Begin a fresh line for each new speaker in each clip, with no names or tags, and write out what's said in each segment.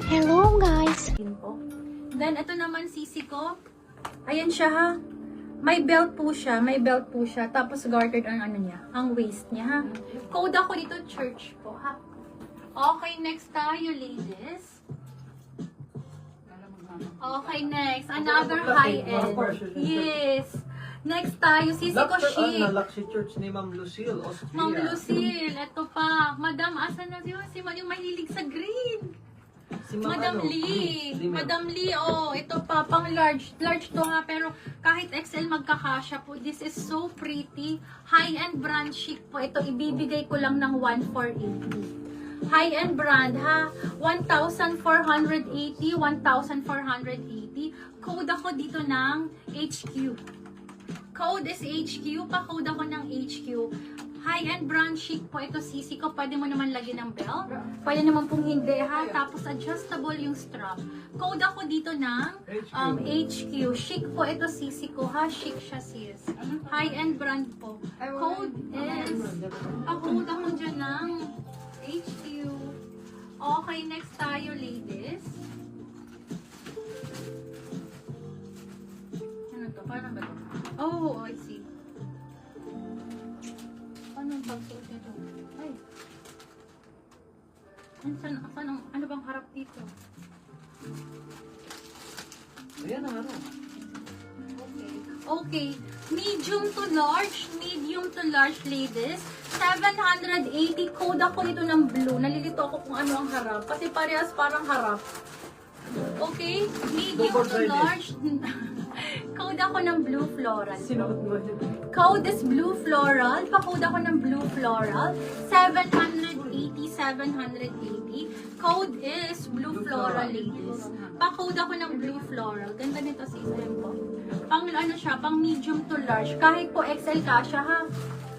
Hello guys!
Then, ito naman sisi ko. Ayan siya ha. May belt po siya. Tapos gartered ang ano niya. Ang waist niya ha. Code ako dito, church po ha. Okay, next tayo, ladies. Okay, next. Another high-end. Yes. Next tayo, sisi ko chic.
Luxury Church ni Ma'am Lucille, Austria.
Ma'am Lucille, ito pa. Madam, asan na si yung mahilig sa green?
Si Ma'am
Madam
ano?
Lee.
Lee, ma'am.
Madam Lee, oh, ito pa, pang large. Large to ha, pero kahit XL magkakasya po. This is so pretty. High-end brand chic po. Ito, ibibigay ko lang ng 1,480. High-end brand ha. 1,480, 1,480. Code ako dito ng HQ. Code is HQ. Pa-code ako ng HQ. High-end brand chic po. Ito sisi ko. Pwede mo naman lagyan ng belt. Pwede naman pong hindi ha. Tapos adjustable yung strap. Code ako dito ng HQ. Chic po. Ito sisi ko ha. Chic siya sis. High-end brand po. Code is pa-code ako dyan ng HQ. Okay, next tayo ladies. Ano to? Paano ba to? Oh, I see. Ano ang pagsuot nito? Ay. Ano bang harap dito?
Ayan ang ano.
Okay. Medium to large ladies. 780. Code ako dito ng blue. Nalilito ako kung ano ang harap. Kasi parehas parang harap. Okay? Medium to large. Code ako ng blue floral.
Sinuot mo yun.
Code is blue floral. Pa-code ako ng blue floral. 780, 780. Code is blue floral, ladies. Pa-code ako ng blue floral. Ganda nito sis. Ayan po. Pang ano siya, pang medium to large. Kahit po XL kasya ha.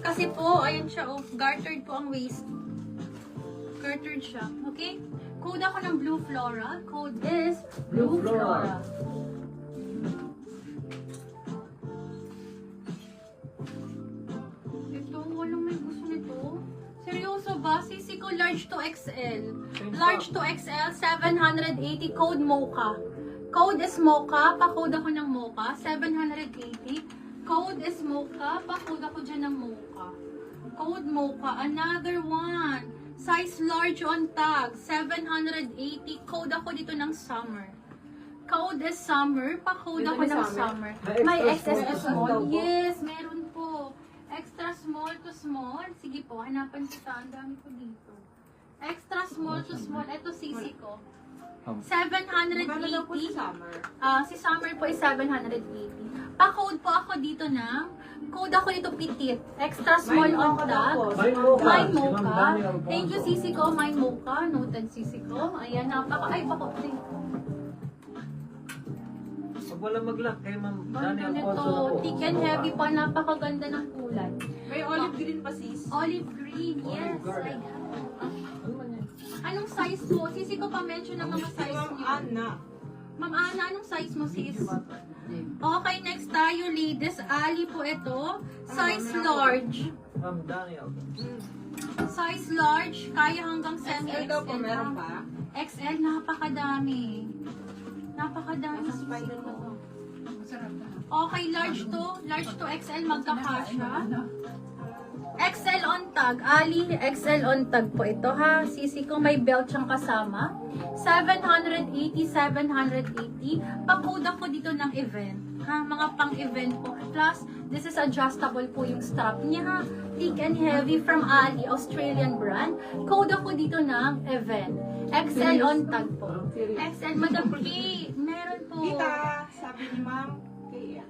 Kasi po, ayan siya oh. Gartered po ang waist. Gartered siya. Okay? Code ako ng blue floral. Code is blue floral. Walang may gusto nito. Seryoso ba? Sisi ko large to XL. Large to XL, 780. Code mocha. Code is mocha. Pa-code ako ng mocha. 780. Code is mocha. Pa-code ako dyan ng mocha. Code mocha. Another one. Size large on tag. 780. Code ako dito ng summer. Code is summer. Pa-code ako ng summer. May XS to small. Yes, meron po. Extra small to small. Sige po, hanapan kita. Ang dami ko dito. Extra small to small. Ito sisi ko. 780. Si Summer po is 780. Pa-code po ako dito ng code ako dito petit. Extra small on tag. My mocha. Thank you sisi ko. My mocha. Noted sisi ko. Ayan, napaka. Ay, bako. Thank you.
Pag wala mag-lock kay Ma'am
Ganda
Daniel Alfonso na
nito.
po.
Thick and heavy pa. Napakaganda ng kulay.
May olive green pa sis.
Olive green. Yes.
Olive
I have.
Ano man yan?
Anong size mo? Sisi ko pa-mention ng mga size
Ma'am
niyo.
Anna.
Ma'am Ana, anong size mo sis? Okay, next tayo ladies. Ali po ito. Size large.
Ma'am Daniel.
Size large. Kaya hanggang
XL daw po,
semi-XL.
meron pa?
XL, napakadami. Napakadami
Nasa
sisi
spider
ko.
na to.
Okay, large to XL magkakasya. XL on tag. Ali, XL on tag po ito ha. Sisi ko may belt siyang kasama. 780, 780. Pa-code ako dito ng event. Ha, mga pang-event po. Plus, this is adjustable po yung strap niya ha. Thick and heavy from Ali, Australian brand. Code ako dito ng event. XL on tag po. XL, Madam P. Meron po.
Kita, sabi ni ma'am. Kaya.